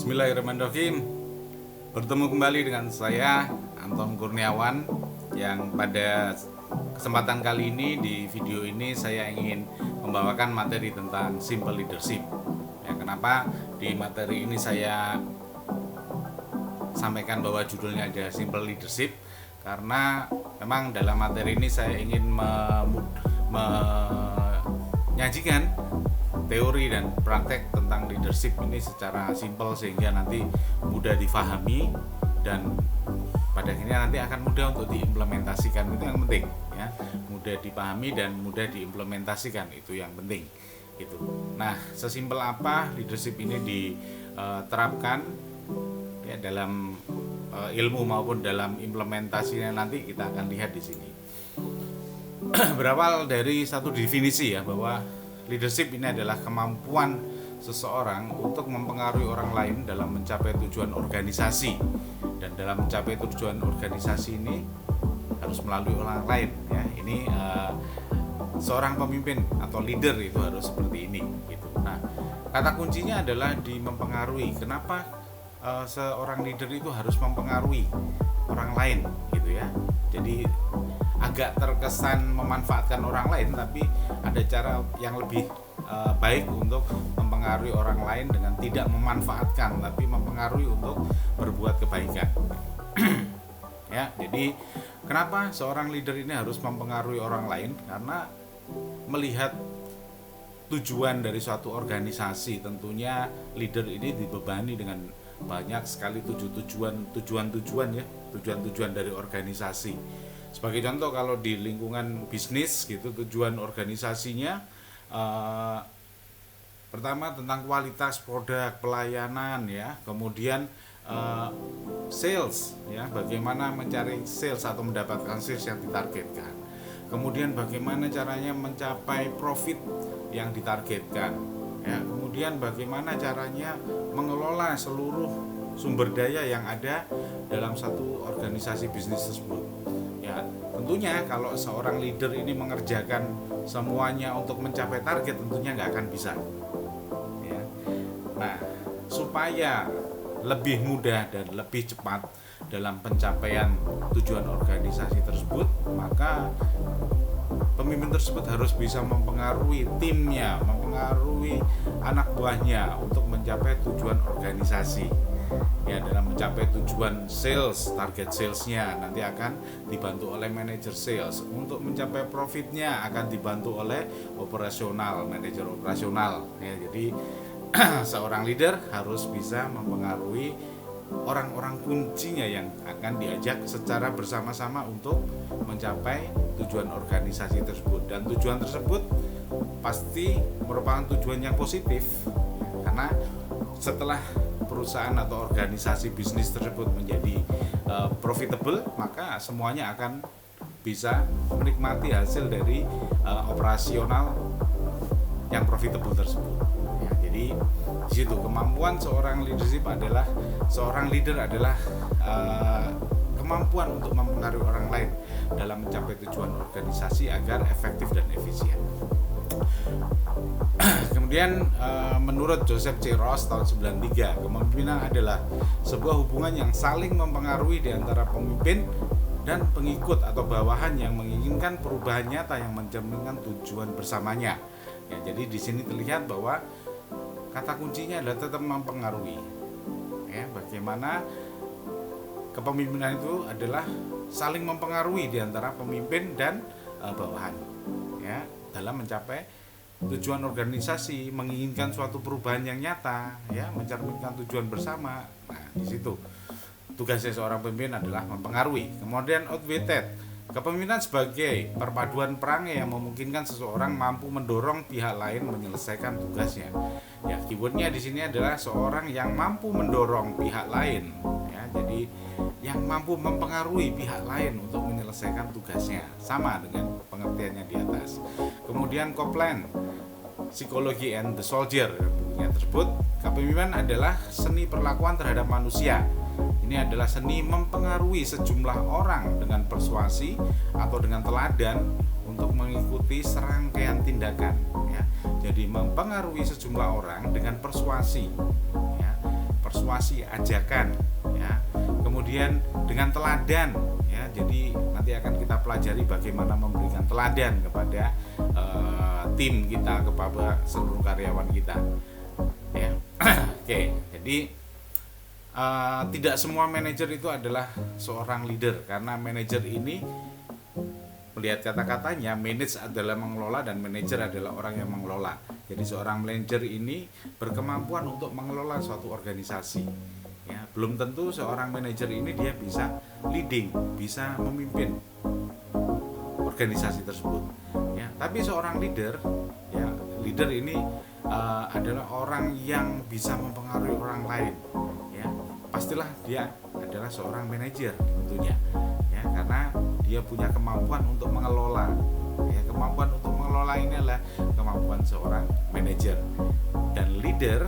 Bismillahirrahmanirrahim. Bertemu kembali dengan saya Anton Kurniawan, yang pada kesempatan kali ini di video ini saya ingin membawakan materi tentang simple leadership. Ya, kenapa di materi ini saya sampaikan bahwa judulnya ada simple leadership? Karena memang dalam materi ini saya ingin menyajikan teori dan praktek tentang leadership ini secara simpel sehingga nanti mudah difahami dan pada akhirnya nanti akan mudah untuk diimplementasikan. Itu yang penting ya, mudah dipahami dan mudah diimplementasikan, itu yang penting itu. Nah, sesimpel apa leadership ini diterapkan ya dalam ilmu maupun dalam implementasinya, nanti kita akan lihat di sini. Berawal dari satu definisi ya, bahwa leadership ini adalah kemampuan seseorang untuk mempengaruhi orang lain dalam mencapai tujuan organisasi, dan dalam mencapai tujuan organisasi ini harus melalui orang lain ya. Ini seorang pemimpin atau leader itu harus seperti ini gitu. Nah, kata kuncinya adalah di mempengaruhi. Kenapa seorang leader itu harus mempengaruhi orang lain gitu ya. Jadi agak terkesan memanfaatkan orang lain, tapi ada cara yang lebih baik untuk mempengaruhi orang lain dengan tidak memanfaatkan, tapi mempengaruhi untuk berbuat kebaikan. Ya, jadi kenapa seorang leader ini harus mempengaruhi orang lain? Karena melihat tujuan dari suatu organisasi, tentunya leader ini dibebani dengan banyak sekali tujuan dari organisasi. Sebagai contoh, kalau di lingkungan bisnis gitu, tujuan organisasinya pertama tentang kualitas produk, pelayanan ya, kemudian sales ya, bagaimana mencari sales atau mendapatkan sales yang ditargetkan, kemudian bagaimana caranya mencapai profit yang ditargetkan ya, kemudian bagaimana caranya mengelola seluruh sumber daya yang ada dalam satu organisasi bisnis tersebut. Ya, tentunya kalau seorang leader ini mengerjakan semuanya untuk mencapai target, tentunya nggak akan bisa. Ya. Nah, supaya lebih mudah dan lebih cepat dalam pencapaian tujuan organisasi tersebut, maka pemimpin tersebut harus bisa mempengaruhi timnya, mempengaruhi anak buahnya untuk mencapai tujuan organisasi. Ya, dalam mencapai tujuan sales, target salesnya nanti akan dibantu oleh manajer sales. Untuk mencapai profitnya akan dibantu oleh operasional, manajer operasional. Ya, jadi seorang leader harus bisa mempengaruhi orang-orang kuncinya yang akan diajak secara bersama-sama untuk mencapai tujuan organisasi tersebut. Dan tujuan tersebut pasti merupakan tujuan yang positif, karena setelah perusahaan atau organisasi bisnis tersebut menjadi profitable, maka semuanya akan bisa menikmati hasil dari operasional yang profitable tersebut. Ya, jadi di situ kemampuan seorang leader adalah kemampuan untuk mempengaruhi orang lain dalam mencapai tujuan organisasi agar efektif dan efisien. Kemudian menurut Joseph C. Ross tahun 93, kepemimpinan adalah sebuah hubungan yang saling mempengaruhi di antara pemimpin dan pengikut atau bawahan yang menginginkan perubahan nyata yang mencerminkan tujuan bersamanya. Ya, jadi di sini terlihat bahwa kata kuncinya adalah tetap mempengaruhi. Ya, bagaimana kepemimpinan itu adalah saling mempengaruhi di antara pemimpin dan bawahan. Ya, dalam mencapai tujuan organisasi, menginginkan suatu perubahan yang nyata, ya, mencerminkan tujuan bersama. Nah, di situ tugasnya seorang pemimpin adalah mempengaruhi. Kemudian outwitted, kepemimpinan sebagai perpaduan perangai yang memungkinkan seseorang mampu mendorong pihak lain menyelesaikan tugasnya. Ya, keywordnya di sini adalah seorang yang mampu mendorong pihak lain. Ya, jadi yang mampu mempengaruhi pihak lain untuk menyelesaikan tugasnya, sama dengan pengertiannya di atas. Kemudian Copland, Psychology and the Soldier, bukunya tersebut, kepemimpinan adalah seni perlakuan terhadap manusia. Ini adalah seni mempengaruhi sejumlah orang dengan persuasi atau dengan teladan untuk mengikuti serangkaian tindakan. Ya. Jadi mempengaruhi sejumlah orang dengan persuasi. Ya. persuasi, ajakan, ya. Kemudian dengan teladan, ya. Jadi nanti akan kita pelajari bagaimana memberikan teladan kepada tim kita, kepada seluruh karyawan kita, ya. Oke, jadi tidak semua manajer itu adalah seorang leader, karena manajer ini melihat kata-katanya, manage adalah mengelola dan manajer adalah orang yang mengelola. Jadi seorang manajer ini berkemampuan untuk mengelola suatu organisasi. Ya, belum tentu seorang manajer ini dia bisa leading, bisa memimpin organisasi tersebut. Ya, tapi seorang leader, ya leader ini adalah orang yang bisa mempengaruhi orang lain. Ya, pastilah dia adalah seorang manajer tentunya. Ya, karena dia punya kemampuan untuk mengelola. Ya, kemampuan untuk mengelola ini adalah kemampuan seorang manajer. Dan leader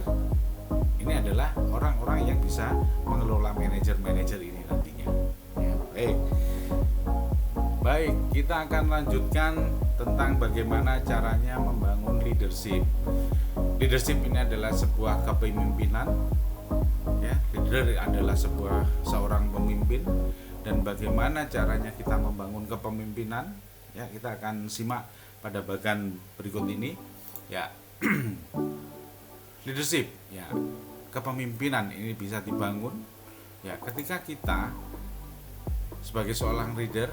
ini adalah orang-orang yang bisa mengelola manajer-manajer ini nantinya. Ya, baik, kita akan lanjutkan tentang bagaimana caranya membangun leadership. Leadership ini adalah sebuah kepemimpinan. Ya, leader adalah seorang pemimpin. Dan bagaimana caranya kita membangun kepemimpinan, ya kita akan simak pada bagian berikut ini, ya. Leadership, ya kepemimpinan ini bisa dibangun, ya ketika kita sebagai seorang leader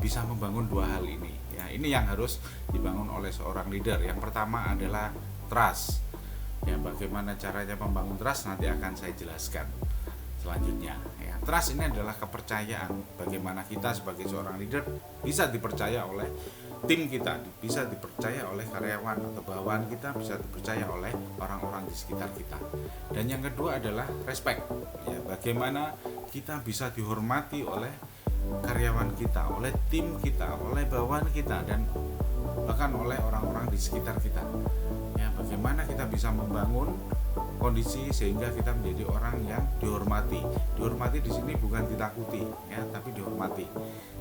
bisa membangun dua hal ini, ya ini yang harus dibangun oleh seorang leader. Yang pertama adalah trust, ya bagaimana caranya membangun trust nanti akan saya jelaskan selanjutnya. Trust ini adalah kepercayaan, bagaimana kita sebagai seorang leader bisa dipercaya oleh tim kita, bisa dipercaya oleh karyawan atau bawahan kita, bisa dipercaya oleh orang-orang di sekitar kita. Dan yang kedua adalah respect, ya bagaimana kita bisa dihormati oleh karyawan kita, oleh tim kita, oleh bawahan kita, dan bahkan oleh orang-orang di sekitar kita. Ya bagaimana kita bisa membangun kondisi sehingga kita menjadi orang yang dihormati. Dihormati di sini bukan ditakuti, ya, tapi dihormati.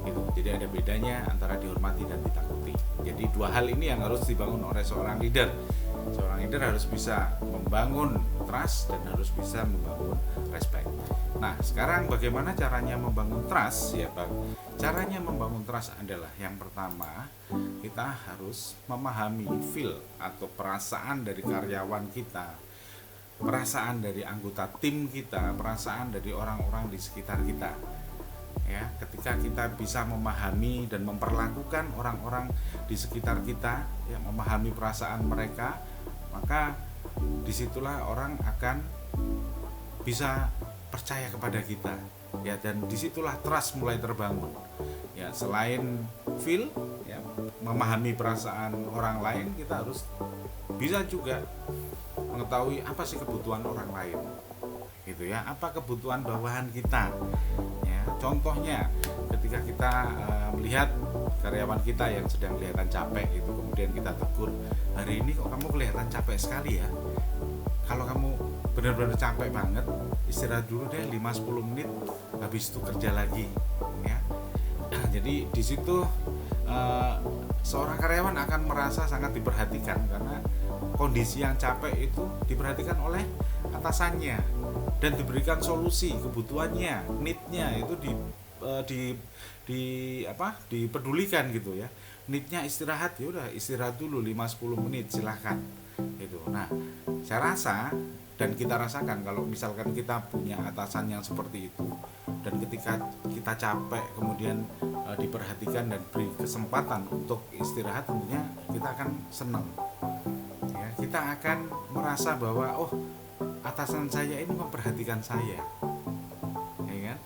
Gitu. Jadi ada bedanya antara dihormati dan ditakuti. Jadi dua hal ini yang harus dibangun oleh seorang leader. Seorang leader harus bisa membangun trust dan harus bisa membangun respect. Nah, sekarang bagaimana caranya membangun trust? Ya, Bang. Caranya membangun trust adalah yang pertama, kita harus memahami feel atau perasaan dari karyawan kita, perasaan dari anggota tim kita, perasaan dari orang-orang di sekitar kita. Ya, ketika kita bisa memahami dan memperlakukan orang-orang di sekitar kita, ya, memahami perasaan mereka, maka disitulah orang akan bisa percaya kepada kita. Ya, dan disitulah trust mulai terbangun. Ya, selain feel, ya, memahami perasaan orang lain, kita harus bisa juga mengetahui apa sih kebutuhan orang lain, gitu ya, apa kebutuhan bawahan kita, ya contohnya ketika kita melihat karyawan kita yang sedang kelihatan capek itu, kemudian kita tegur, hari ini kok kamu kelihatan capek sekali ya, kalau kamu benar-benar capek banget istirahat dulu deh 5-10 menit, habis itu kerja lagi, ya. Jadi di situ seorang karyawan akan merasa sangat diperhatikan karena kondisi yang capek itu diperhatikan oleh atasannya dan diberikan solusi kebutuhannya, need-nya itu dipedulikan gitu ya. Need-nya istirahat, ya udah istirahat dulu 5-10 menit silahkan gitu. Nah, saya rasa dan kita rasakan kalau misalkan kita punya atasan yang seperti itu dan ketika kita capek kemudian diperhatikan dan beri kesempatan untuk istirahat, tentunya kita akan senang. Kita akan merasa bahwa oh, atasan saya ini memperhatikan saya, ya kan?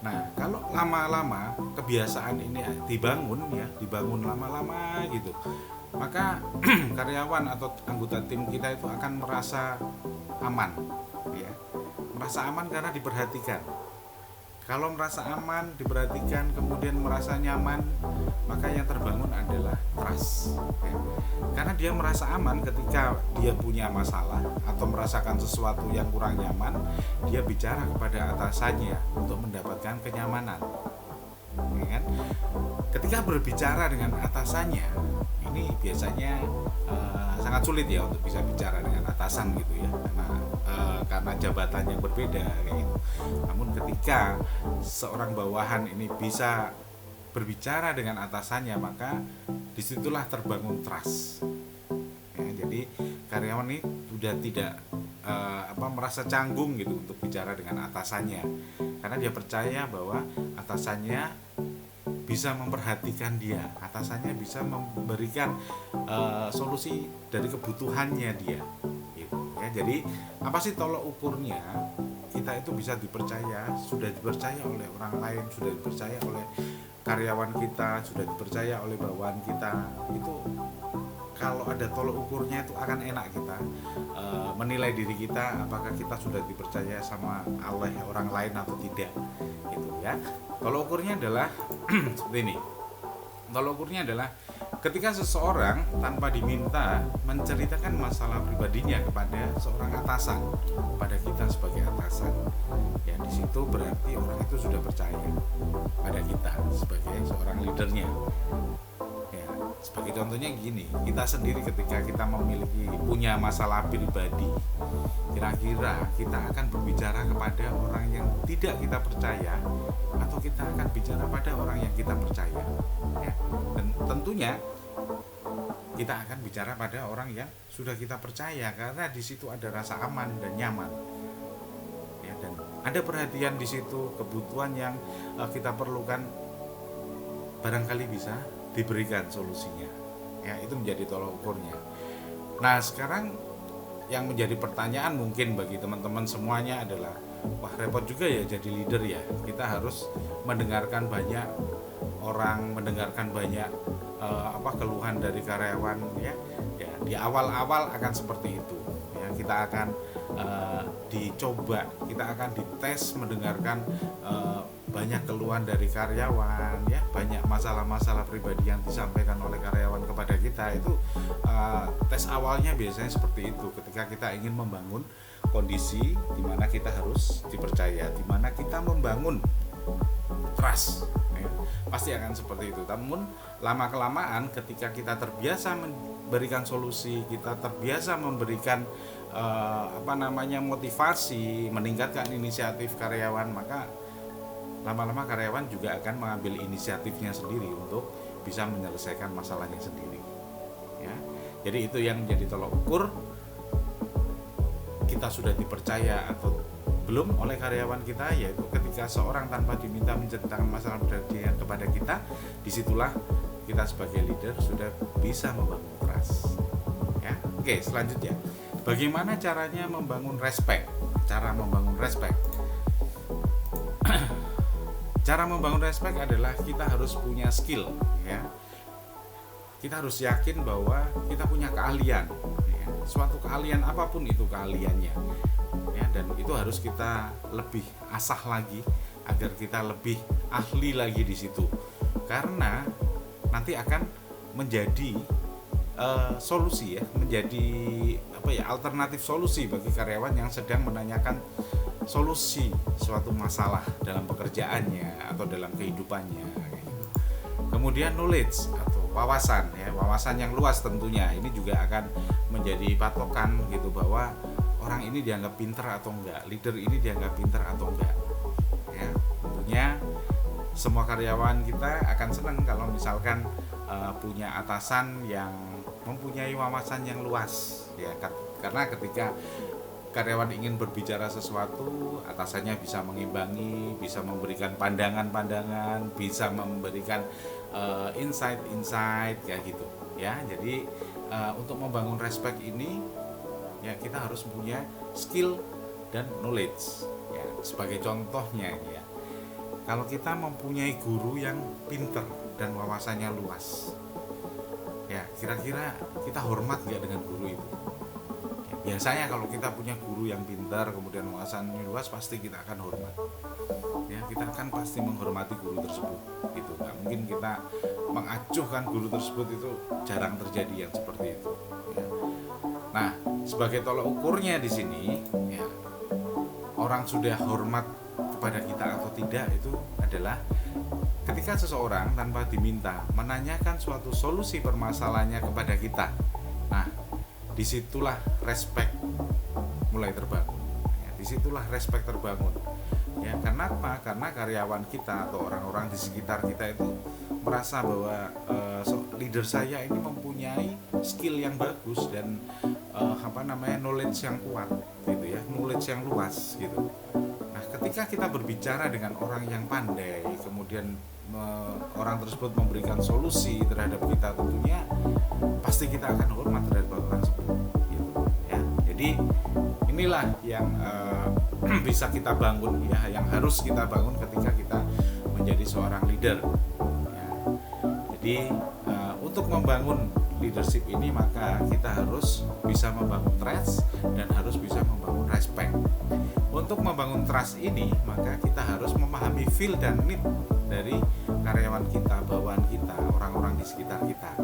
Nah, kalau lama-lama kebiasaan ini dibangun lama-lama gitu, maka karyawan atau anggota tim kita itu akan merasa aman, ya, merasa aman karena diperhatikan. Kalau merasa aman, diperhatikan, kemudian merasa nyaman, maka yang terbangun adalah trust, ya. Karena dia merasa aman ketika dia punya masalah atau merasakan sesuatu yang kurang nyaman, dia bicara kepada atasannya untuk mendapatkan kenyamanan, ya kan? Ketika berbicara dengan atasannya, ini biasanya sangat sulit ya untuk bisa bicara dengan atasan gitu ya, karena jabatan yang berbeda kayak gitu. Namun ketika seorang bawahan ini bisa berbicara dengan atasannya, maka disitulah terbangun trust ya. Jadi karyawan ini sudah tidak merasa canggung gitu untuk bicara dengan atasannya, karena dia percaya bahwa atasannya bisa memperhatikan dia, atasannya bisa memberikan solusi dari kebutuhannya dia gitu ya. Jadi apa sih tolok ukurnya kita itu bisa dipercaya, sudah dipercaya oleh orang lain, sudah dipercaya oleh karyawan kita, sudah dipercaya oleh bawahan kita, itu kalau ada tolok ukurnya itu akan enak kita menilai diri kita apakah kita sudah dipercaya sama oleh orang lain atau tidak gitu ya. Tolok ukurnya adalah seperti ini. Tolok ukurnya adalah ketika seseorang tanpa diminta menceritakan masalah pribadinya kepada seorang atasan, pada kita sebagai atasan. Ya, di situ berarti orang itu sudah percaya pada kita sebagai seorang leadernya. Ya, sebagai contohnya gini, kita sendiri ketika kita punya masalah pribadi, kira-kira kita akan berbicara kepada orang yang tidak kita percaya atau kita akan bicara pada orang yang kita percaya ya. Dan tentunya kita akan bicara pada orang yang sudah kita percaya, karena di situ ada rasa aman dan nyaman ya, dan ada perhatian di situ, kebutuhan yang kita perlukan barangkali bisa diberikan solusinya ya. Itu menjadi tolak ukurnya. Nah sekarang yang menjadi pertanyaan mungkin bagi teman-teman semuanya adalah, wah repot juga ya jadi leader ya, kita harus mendengarkan banyak orang, mendengarkan banyak keluhan dari karyawan ya. Ya di awal-awal akan seperti itu ya, kita akan kita akan dites mendengarkan banyak keluhan dari karyawan ya, banyak masalah-masalah pribadi yang disampaikan oleh karyawan kepada kita. Itu tes awalnya biasanya seperti itu, ketika kita ingin membangun kondisi di mana kita harus dipercaya, di mana kita membangun trust ya, pasti akan seperti itu. Namun lama kelamaan ketika kita terbiasa memberikan solusi, kita terbiasa memberikan motivasi, meningkatkan inisiatif karyawan, maka lama-lama karyawan juga akan mengambil inisiatifnya sendiri untuk bisa menyelesaikan masalahnya sendiri ya. Jadi itu yang menjadi tolak ukur kita sudah dipercaya atau belum oleh karyawan kita, yaitu ketika seorang tanpa diminta menceritakan masalah pribadinya kepada kita, disitulah kita sebagai leader sudah bisa membangun trust ya. Oke, selanjutnya bagaimana caranya membangun respect. Cara membangun respect Cara membangun respect adalah kita harus punya skill ya. Kita harus yakin bahwa kita punya keahlian ya. Suatu keahlian apapun itu keahliannya ya, dan itu harus kita lebih asah lagi agar kita lebih ahli lagi di situ. Karena nanti akan menjadi solusi ya, menjadi alternatif solusi bagi karyawan yang sedang menanyakan solusi suatu masalah dalam pekerjaannya atau dalam kehidupannya kayak gitu. Kemudian knowledge atau wawasan ya, wawasan yang luas tentunya ini juga akan menjadi patokan gitu, bahwa orang ini dianggap pinter atau enggak, leader ini dianggap pinter atau enggak ya. Tentunya semua karyawan kita akan senang kalau misalkan punya atasan yang mempunyai wawasan yang luas ya, karena ketika karyawan ingin berbicara sesuatu, atasannya bisa mengimbangi, bisa memberikan pandangan-pandangan, bisa memberikan insight-insight kayak gitu ya. Jadi untuk membangun respect ini ya kita harus punya skill dan knowledge ya. Sebagai contohnya ya, kalau kita mempunyai guru yang pinter dan wawasannya luas ya, kira-kira kita hormat nggak dengan guru itu? Biasanya kalau kita punya guru yang pintar kemudian wawasannya luas, pasti kita akan hormat ya, kita akan pasti menghormati guru tersebut gitu. Nggak mungkin kita mengacuhkan guru tersebut, itu jarang terjadi yang seperti itu ya. Nah sebagai tolak ukurnya di sini ya, orang sudah hormat kepada kita atau tidak itu adalah ketika seseorang tanpa diminta menanyakan suatu solusi permasalahannya kepada kita. Nah disitulah respect mulai terbangun. Ya, disitulah respect terbangun. Ya, karena apa? Karena karyawan kita atau orang-orang di sekitar kita itu merasa bahwa leader saya ini mempunyai skill yang bagus dan knowledge yang kuat, gitu ya, knowledge yang luas, gitu. Nah, ketika kita berbicara dengan orang yang pandai, kemudian orang tersebut memberikan solusi terhadap kita, tentunya pasti kita akan hormat terhadap orang tersebut, gitu ya. Jadi inilah yang bisa kita bangun, ya, yang harus kita bangun ketika kita menjadi seorang leader, ya. Jadi untuk membangun leadership ini maka kita harus bisa membangun trust dan harus bisa membangun respect. Untuk membangun trust ini maka kita harus memahami feel dan need dari karyawan kita, bawahan kita, orang-orang di sekitar kita.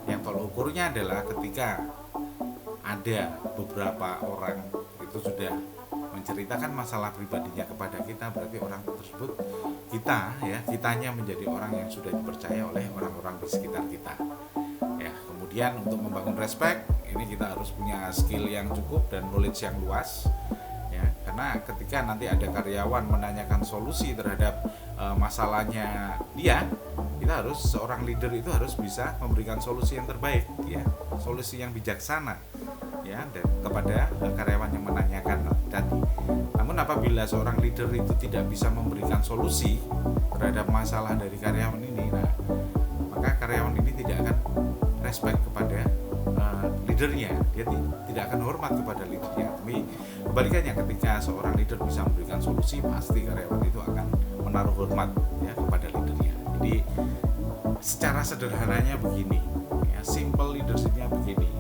Yang tolak ukurnya adalah ketika ada beberapa orang itu sudah menceritakan masalah pribadinya kepada kita, berarti orang tersebut kitanya menjadi orang yang sudah dipercaya oleh orang-orang di sekitar kita. Ya, kemudian untuk membangun respect ini kita harus punya skill yang cukup dan knowledge yang luas. Ya, karena ketika nanti ada karyawan menanyakan solusi terhadap masalahnya dia, kita harus, seorang leader itu harus bisa memberikan solusi yang terbaik, ya, solusi yang bijaksana, ya, dan kepada karyawan yang menanyakan tadi. Namun apabila seorang leader itu tidak bisa memberikan solusi terhadap masalah dari karyawan ini, nah, maka karyawan ini tidak akan respect kepada leadernya, dia tidak akan hormat kepada leadernya. Tapi kebalikannya, ketika seorang leader bisa memberikan solusi, pasti karyawan itu akan menaruh hormat, ya, kepada leadernya. Jadi secara sederhananya begini, ya, simple leadershipnya begini,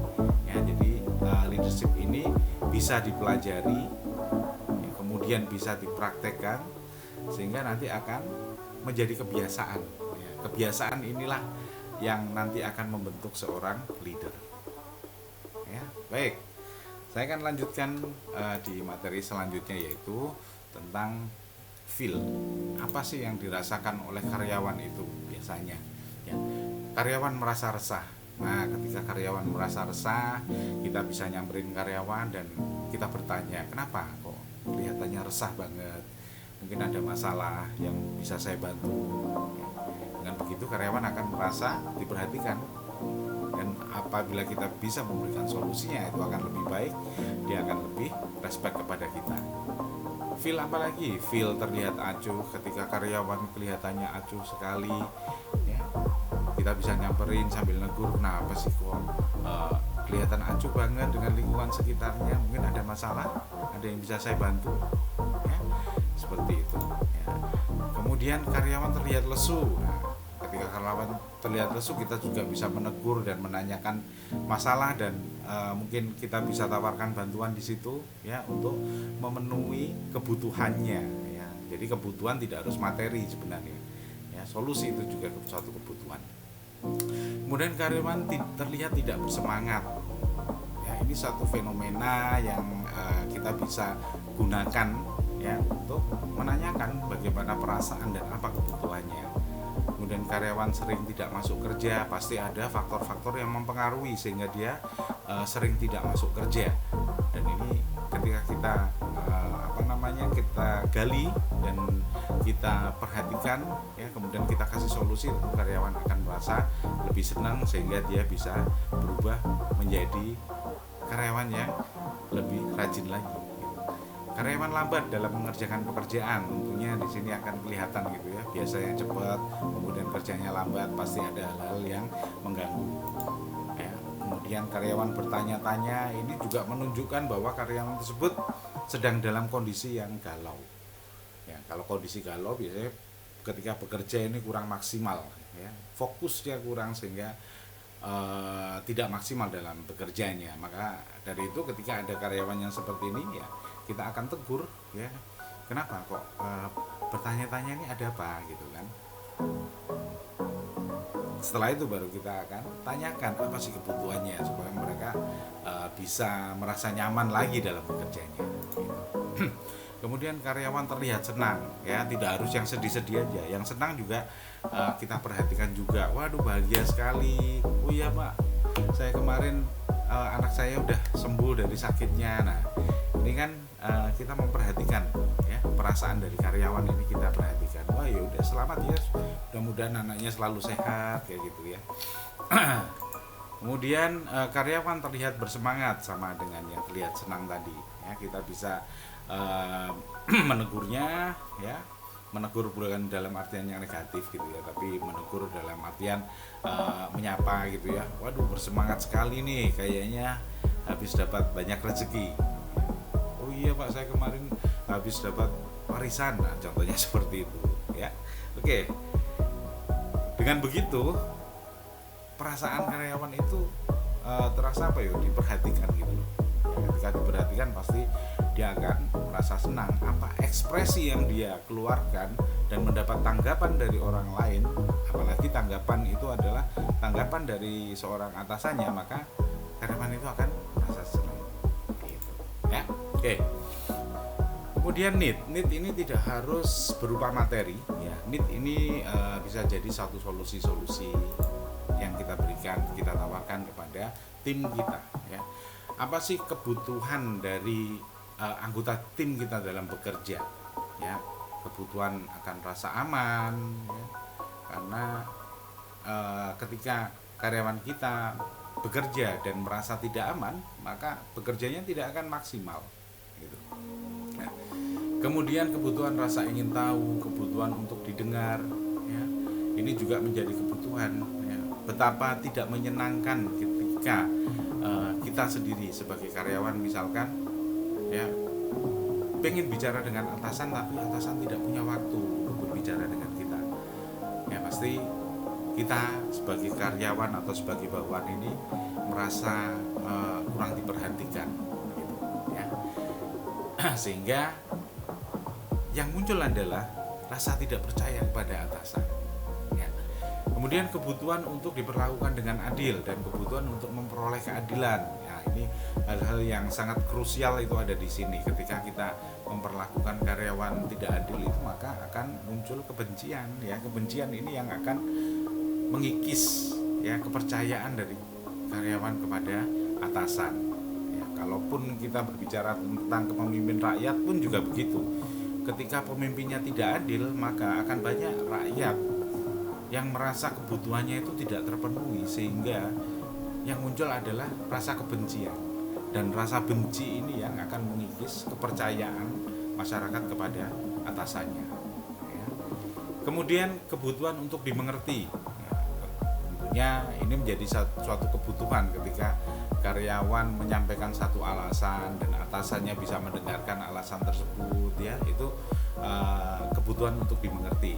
ya. Jadi leadership ini bisa dipelajari, ya, kemudian bisa dipraktekkan sehingga nanti akan menjadi kebiasaan, ya. Kebiasaan inilah yang nanti akan membentuk seorang leader, ya. Baik, saya akan lanjutkan di materi selanjutnya, yaitu tentang feel. Apa sih yang dirasakan oleh karyawan itu biasanya, ya. Karyawan merasa resah. Nah, ketika karyawan merasa resah, kita bisa nyamperin karyawan dan kita bertanya, kenapa kok kelihatannya resah banget, mungkin ada masalah yang bisa saya bantu, ya. Dengan begitu karyawan akan merasa diperhatikan, dan apabila kita bisa memberikan solusinya, itu akan lebih baik, dia akan lebih respect kepada kita. Feel apa lagi? Feel terlihat acuh. Ketika karyawan kelihatannya acuh sekali, ya, kita bisa nyamperin sambil negur, kenapa sih kok kelihatan acuh banget dengan lingkungan sekitarnya, mungkin ada masalah, ada yang bisa saya bantu, ya, seperti itu, ya. Kemudian karyawan terlihat lesu. Nah, ketika karyawan terlihat lesu, kita juga bisa menegur dan menanyakan masalah, dan mungkin kita bisa tawarkan bantuan di situ, ya, untuk memenuhi kebutuhannya, ya. Jadi kebutuhan tidak harus materi sebenarnya, ya, solusi itu juga suatu kebutuhan. Kemudian karyawan terlihat tidak bersemangat, ya, ini satu fenomena yang kita bisa gunakan, ya, untuk menanyakan bagaimana perasaan dan apa kebutuhannya. Kemudian karyawan sering tidak masuk kerja, pasti ada faktor-faktor yang mempengaruhi sehingga dia sering tidak masuk kerja. Dan ini ketika kita kita gali dan kita perhatikan, ya, kemudian kita kasih solusi, tentu karyawan akan merasa lebih senang sehingga dia bisa berubah menjadi karyawan yang lebih rajin lagi. Karyawan lambat dalam mengerjakan pekerjaan, tentunya di sini akan kelihatan, gitu ya. Biasanya cepat, kemudian kerjanya lambat, pasti ada hal-hal yang mengganggu, ya. Kemudian karyawan bertanya-tanya, ini juga menunjukkan bahwa karyawan tersebut sedang dalam kondisi yang galau, ya. Kalau kondisi galau biasanya ketika bekerja ini kurang maksimal, ya, fokusnya kurang sehingga tidak maksimal dalam bekerjanya. Maka dari itu ketika ada karyawan yang seperti ini, ya, kita akan tegur, ya, kenapa kok bertanya-tanya, ini ada apa, gitu kan. Setelah itu baru kita akan tanyakan apa sih kebutuhannya supaya mereka bisa merasa nyaman lagi dalam bekerjanya, gitu. Kemudian karyawan terlihat senang, ya, tidak harus yang sedih-sedih aja, yang senang juga kita perhatikan juga. Waduh, bahagia sekali. Oh iya Pak, saya kemarin anak saya udah sembuh dari sakitnya. Nah, ini kan kita memperhatikan ya perasaan dari karyawan ini, kita perhatikan. Wah ya udah, selamat ya, mudah-mudahan anaknya selalu sehat kayak gitu ya. Kemudian karyawan terlihat bersemangat, sama dengan yang terlihat senang tadi ya. Kita bisa menegurnya ya, menegur bukan dalam artian yang negatif gitu ya, tapi menegur dalam artian menyapa gitu ya. Waduh, bersemangat sekali nih, kayaknya habis dapat banyak rezeki. Oh iya Pak, saya kemarin habis dapat warisan. Nah, contohnya seperti itu ya. Oke, dengan begitu perasaan karyawan itu terasa apa ya, diperhatikan gitu loh ya. Ketika diperhatikan pasti dia akan merasa senang. Apa ekspresi yang dia keluarkan dan mendapat tanggapan dari orang lain, apalagi tanggapan itu adalah tanggapan dari seorang atasannya, maka karyawan itu akan merasa senang gitu ya. Oke. Kemudian need ini tidak harus berupa materi ya. Need ini bisa jadi satu solusi-solusi yang kita berikan, kita tawarkan kepada tim kita ya. Apa sih kebutuhan dari anggota tim kita dalam bekerja ya? Kebutuhan akan rasa aman ya. Karena ketika karyawan kita bekerja dan merasa tidak aman, maka bekerjanya tidak akan maksimal gitu. Nah, kemudian kebutuhan rasa ingin tahu, kebutuhan untuk didengar ya, ini juga menjadi kebutuhan ya. Betapa tidak menyenangkan ketika kita sendiri sebagai karyawan misalkan ya pengen bicara dengan atasan, tapi atasan tidak punya waktu untuk berbicara dengan kita ya. Pasti kita sebagai karyawan atau sebagai bawahan ini merasa kurang diperhatikan gitu ya. Sehingga yang muncul adalah rasa tidak percaya kepada atasan ya. Kemudian kebutuhan untuk diperlakukan dengan adil dan kebutuhan untuk memperoleh keadilan ya, ini hal-hal yang sangat krusial itu ada di sini. Ketika kita memperlakukan karyawan tidak adil itu, maka akan muncul kebencian ya. Kebencian ini yang akan mengikis ya kepercayaan dari karyawan kepada atasan ya. Kalaupun kita berbicara tentang kepemimpinan rakyat pun juga begitu. Ketika pemimpinnya tidak adil, maka akan banyak rakyat yang merasa kebutuhannya itu tidak terpenuhi, sehingga yang muncul adalah rasa kebencian. Dan rasa benci ini yang akan mengikis kepercayaan masyarakat kepada atasannya ya. Kemudian kebutuhan untuk dimengerti ya, tentunya ini menjadi suatu kebutuhan. Ketika karyawan menyampaikan satu alasan dan atasannya bisa mendengarkan alasan tersebut ya, itu kebutuhan untuk dimengerti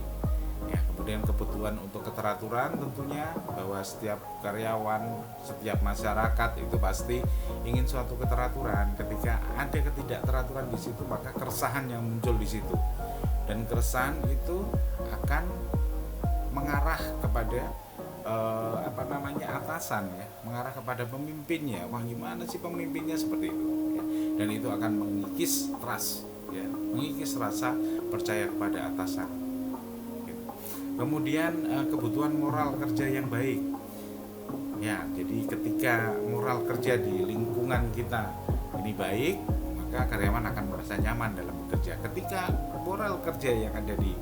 ya. Kemudian kebutuhan untuk keteraturan, tentunya bahwa setiap karyawan, setiap masyarakat itu pasti ingin suatu keteraturan. Ketika ada ketidakteraturan di situ, maka keresahan yang muncul di situ, dan keresahan itu akan mengarah kepada atasan ya, mengarah kepada pemimpinnya. Wah, gimana sih pemimpinnya, seperti itu ya. Dan itu akan mengikis trust ya, mengikis rasa percaya kepada atasan gitu. Kemudian kebutuhan moral kerja yang baik ya. Jadi ketika moral kerja di lingkungan kita ini baik, maka karyawan akan merasa nyaman dalam bekerja. Ketika moral kerja yang ada di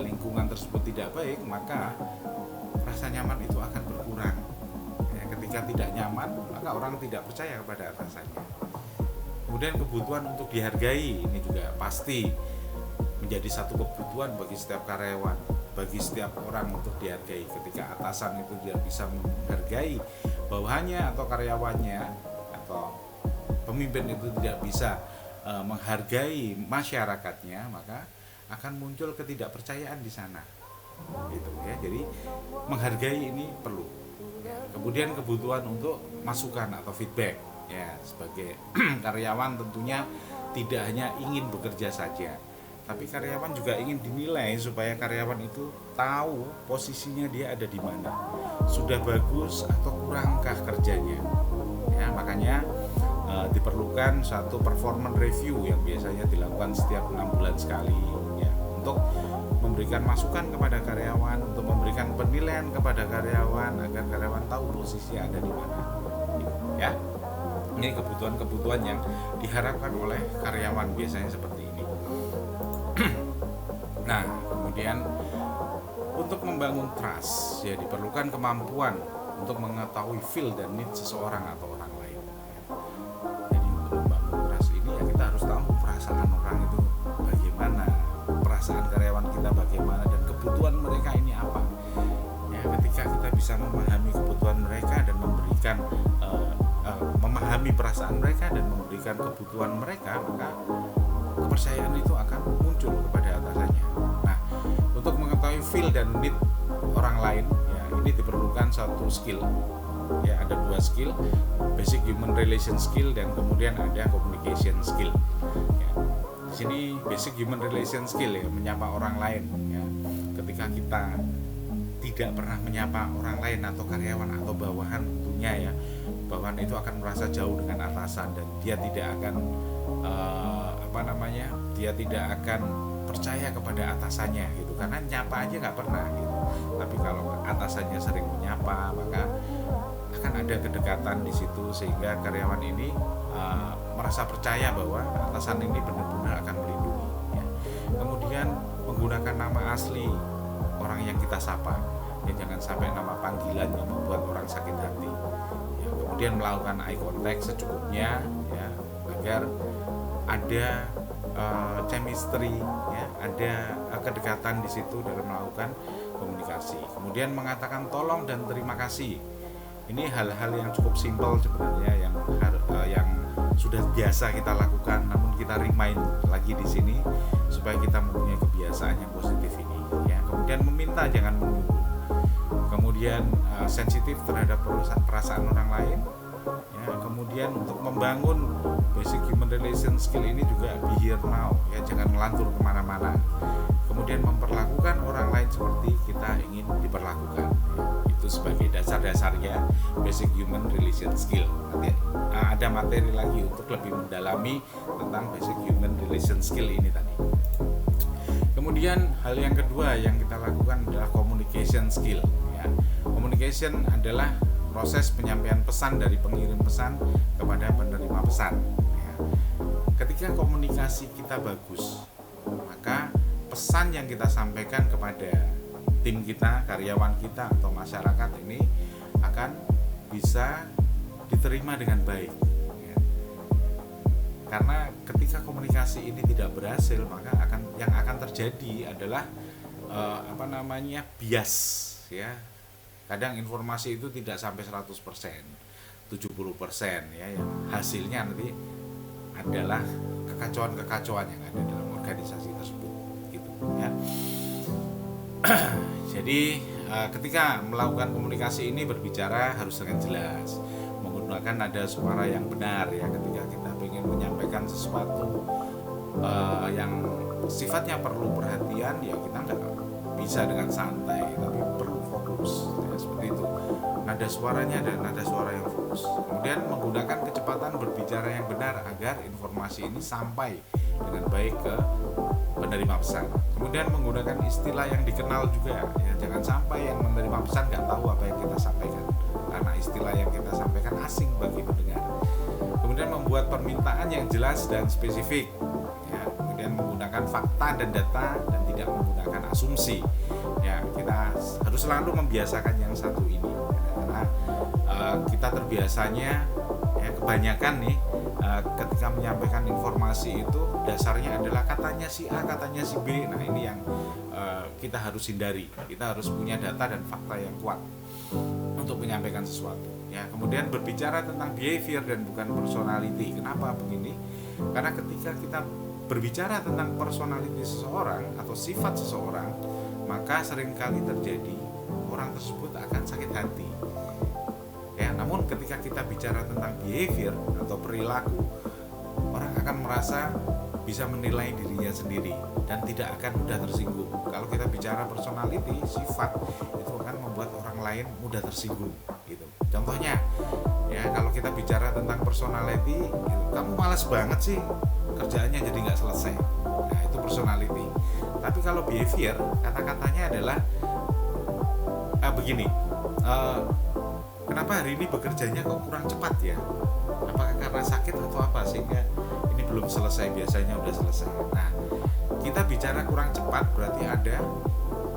lingkungan tersebut tidak baik, maka rasa nyaman itu akan berkurang ya. Ketika tidak nyaman, maka orang tidak percaya kepada atasannya. Kemudian kebutuhan untuk dihargai ini juga pasti menjadi satu kebutuhan bagi setiap karyawan, bagi setiap orang untuk dihargai. Ketika atasan itu tidak bisa menghargai bawahannya atau karyawannya, atau pemimpin itu tidak bisa menghargai masyarakatnya, maka akan muncul ketidakpercayaan di sana gitu ya. Jadi menghargai ini perlu. Kemudian kebutuhan untuk masukan atau feedback ya. Sebagai karyawan tentunya tidak hanya ingin bekerja saja, tapi karyawan juga ingin dinilai supaya karyawan itu tahu posisinya dia ada di mana, sudah bagus atau kurangkah kerjanya ya. Makanya diperlukan satu performance review yang biasanya dilakukan setiap 6 bulan sekali ya, untuk memberikan masukan kepada karyawan, untuk memberikan penilaian kepada karyawan agar karyawan tahu posisinya ada di mana ya. Ini kebutuhan-kebutuhan yang diharapkan oleh karyawan biasanya seperti ini. Nah, kemudian untuk membangun trust ya diperlukan kemampuan untuk mengetahui feel dan need seseorang atau orang lain. Jadi untuk membangun trust ini ya kita harus tahu perasaan orang itu bagaimana, perasaan karyawan kita bagaimana, dan kebutuhan mereka ini apa. Ya, ketika kita bisa memahami kebutuhan mereka dan memberikan memahami perasaan mereka dan memberikan kebutuhan mereka, maka kepercayaan itu akan muncul kepada atasannya. Nah, untuk mengetahui feel dan need orang lain, ya ini diperlukan satu skill. Ya, ada 2 skill, basic human relation skill dan kemudian ada communication skill. Ya, di sini basic human relation skill ya, menyapa orang lain. Ya, ketika kita tidak pernah menyapa orang lain atau karyawan atau bawahan tentunya ya, bawahan itu akan merasa jauh dengan atasan dan dia tidak akan dia tidak akan percaya kepada atasannya gitu, karena nyapa aja nggak pernah gitu. Tapi kalau atasannya sering menyapa, maka akan ada kedekatan di situ sehingga karyawan ini merasa percaya bahwa atasan ini benar-benar akan melindungi ya. Kemudian menggunakan nama asli orang yang kita sapa ya, jangan sampai nama panggilan yang membuat orang sakit hati ya. Kemudian melakukan eye contact secukupnya ya, agar ada chemistry ya, ada kedekatan di situ dalam melakukan komunikasi. Kemudian mengatakan tolong dan terima kasih. Ini hal-hal yang cukup simpel sebenarnya yang sudah biasa kita lakukan, namun kita remind lagi di sini supaya kita mempunyai kebiasaan yang positif ini ya. Kemudian meminta, jangan menyuruh. Kemudian sensitif terhadap perasaan orang lain ya. Kemudian untuk membangun basic human relation skill ini juga be here now ya, jangan ngelantur kemana-mana. Kemudian memperlakukan orang lain seperti kita ingin diperlakukan ya. Itu sebagai dasar-dasarnya basic human relation skill. Nanti ada materi lagi untuk lebih mendalami tentang basic human relation skill ini tadi. Kemudian hal yang kedua yang kita lakukan adalah communication skill ya. Communication adalah proses penyampaian pesan dari pengirim pesan kepada penerima pesan ya. Ketika komunikasi kita bagus, maka pesan yang kita sampaikan kepada tim kita, karyawan kita atau masyarakat ini akan bisa diterima dengan baik ya. Karena ketika komunikasi ini tidak berhasil, maka yang akan terjadi adalah bias ya. Kadang informasi itu tidak sampai 100%, 70% ya, yang hasilnya nanti adalah kekacauan-kekacauan yang ada dalam organisasi tersebut gitu ya. Jadi ketika melakukan komunikasi ini berbicara harus dengan jelas, menggunakan nada suara yang benar ya. Ketika kita ingin menyampaikan sesuatu yang sifatnya perlu perhatian ya, kita nggak bisa dengan santai, tapi perlu fokus ya, seperti itu. Nada suaranya dan nada suara yang fokus. Kemudian menggunakan kecepatan berbicara yang benar agar informasi ini sampai dengan baik ke penerima pesan. Kemudian menggunakan istilah yang dikenal juga ya, jangan sampai yang menerima pesan nggak tahu apa yang kita sampaikan karena istilah yang kita sampaikan asing bagi pendengar. Kemudian membuat permintaan yang jelas dan spesifik ya. Kemudian menggunakan fakta dan data dan tidak menggunakan asumsi ya. Kita harus selalu membiasakan yang satu ini ya, karena kita terbiasanya ya, kebanyakan nih ketika menyampaikan informasi itu dasarnya adalah katanya si A, katanya si B. Nah ini yang kita harus hindari. Kita harus punya data dan fakta yang kuat untuk menyampaikan sesuatu ya. Kemudian berbicara tentang behavior dan bukan personality. Kenapa begini? Karena ketika kita berbicara tentang personality seseorang atau sifat seseorang, maka seringkali terjadi orang tersebut akan sakit hati ya. Namun ketika kita bicara tentang behavior atau perilaku, orang akan merasa bisa menilai dirinya sendiri dan tidak akan mudah tersinggung. Kalau kita bicara personality, sifat, itu akan membuat orang lain mudah tersinggung gitu. Contohnya ya, kalau kita bicara tentang personality gitu, kamu malas banget sih, kerjaannya jadi nggak selesai. Nah itu personality. Tapi kalau behavior, kata-katanya adalah begini, kenapa hari ini bekerjanya kok kurang cepat ya, apakah karena sakit atau apa sehingga ini belum selesai, biasanya udah selesai. Nah, kita bicara kurang cepat berarti ada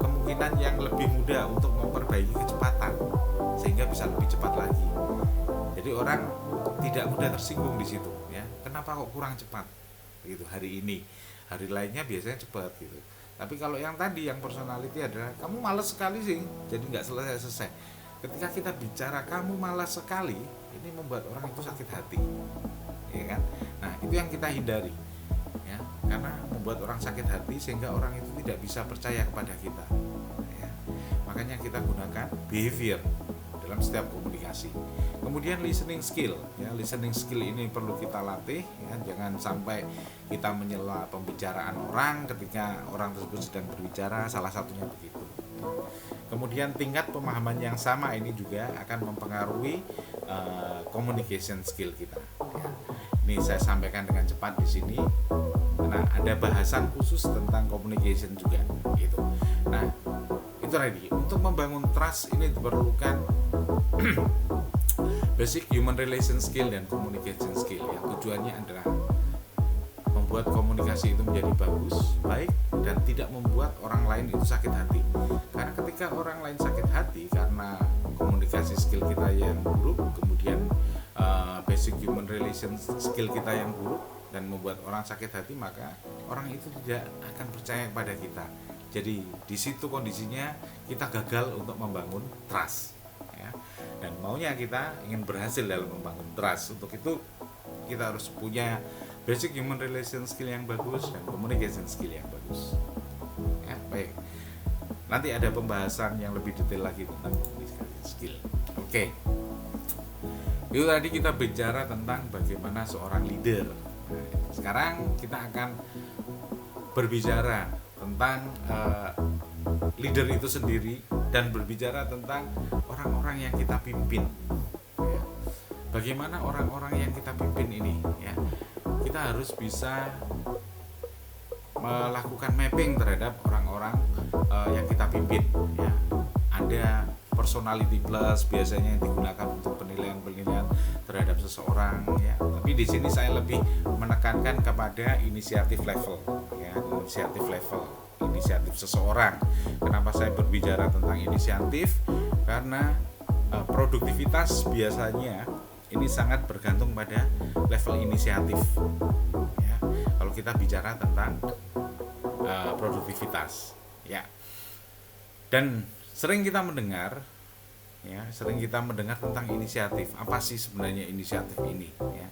kemungkinan yang lebih mudah untuk memperbaiki kecepatan sehingga bisa lebih cepat lagi. Jadi orang tidak mudah tersinggung di situ ya. Kenapa kok kurang cepat gitu hari ini? Hari lainnya biasanya cepat gitu. Tapi kalau yang tadi yang personality adalah kamu malas sekali sih, jadi nggak selesai-selesai. Ketika kita bicara kamu malas sekali, ini membuat orang itu sakit hati, ya kan? Nah, itu yang kita hindari, ya, karena membuat orang sakit hati sehingga orang itu tidak bisa percaya kepada kita. Ya. Makanya kita gunakan behavior dalam setiap komunikasi. Kemudian listening skill, ya, listening skill ini perlu kita latih, ya, jangan sampai kita menyela pembicaraan orang ketika orang tersebut sedang berbicara, salah satunya begitu. Kemudian tingkat pemahaman yang sama ini juga akan mempengaruhi communication skill kita. Ya. Ini saya sampaikan dengan cepat di sini, karena ada bahasan khusus tentang communication juga, gitu. Nah, itu tadi untuk membangun trust ini diperlukan basic human relation skill dan communication skill yang tujuannya adalah membuat komunikasi itu menjadi bagus, baik, dan tidak membuat orang lain itu sakit hati. Karena ketika orang lain sakit hati karena komunikasi skill kita yang buruk, kemudian basic human relation skill kita yang buruk dan membuat orang sakit hati, maka orang itu tidak akan percaya kepada kita. Jadi di situ kondisinya kita gagal untuk membangun trust, ya. Dan maunya kita ingin berhasil dalam membangun trust. Untuk itu kita harus punya basic human relation skill yang bagus dan communication skill yang bagus. Ya, baik. Nanti ada pembahasan yang lebih detail lagi tentang communication skill. Oke. Itu tadi kita bicara tentang bagaimana seorang leader. Nah, sekarang kita akan berbicara tentang leader itu sendiri dan berbicara tentang orang-orang yang kita pimpin. Ya. Bagaimana orang-orang yang kita pimpin ini, ya, kita harus bisa melakukan mapping terhadap orang-orang yang kita pimpin. Ya. Ada personality plus biasanya yang digunakan untuk penilaian terhadap seseorang, ya. Tapi di sini saya lebih menekankan kepada inisiatif level, ya, inisiatif seseorang. Kenapa saya berbicara tentang inisiatif? Karena produktivitas biasanya ini sangat bergantung pada level inisiatif. Ya, kalau kita bicara tentang produktivitas, ya. Dan sering kita mendengar tentang inisiatif. Apa sih sebenarnya inisiatif ini? Ya.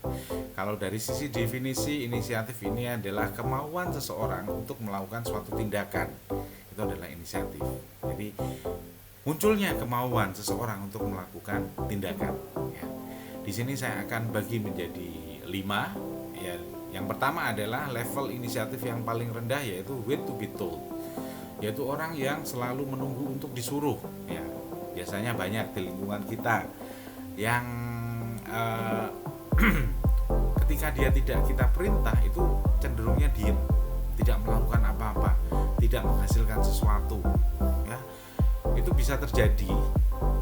Kalau dari sisi definisi, inisiatif ini adalah kemauan seseorang untuk melakukan suatu tindakan. Itu adalah inisiatif. Jadi munculnya kemauan seseorang untuk melakukan tindakan. Ya. Di sini saya akan bagi menjadi 5. Ya. Yang pertama adalah level inisiatif yang paling rendah, yaitu wait to be told, yaitu orang yang selalu menunggu untuk disuruh. Ya. Biasanya banyak di lingkungan kita yang ketika dia tidak kita perintah itu cenderungnya diam, tidak melakukan apa-apa, tidak menghasilkan sesuatu, ya. Itu bisa terjadi,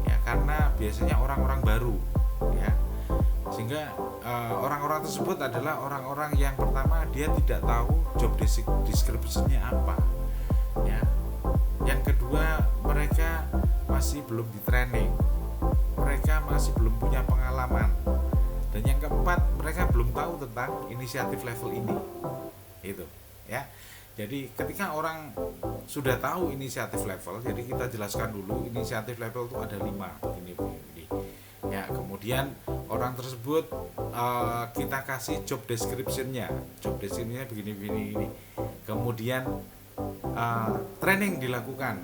ya, karena biasanya orang-orang baru, ya, sehingga orang-orang tersebut adalah orang-orang yang pertama dia tidak tahu job description-nya apa, ya. Yang kedua, mereka masih belum di training, mereka masih belum punya pengalaman, dan yang keempat, mereka belum tahu tentang inisiatif level ini, itu, ya. Jadi ketika orang sudah tahu inisiatif level, jadi kita jelaskan dulu inisiatif level itu ada 5 begini. Ya, kemudian orang tersebut kita kasih job description-nya begini. Kemudian training dilakukan,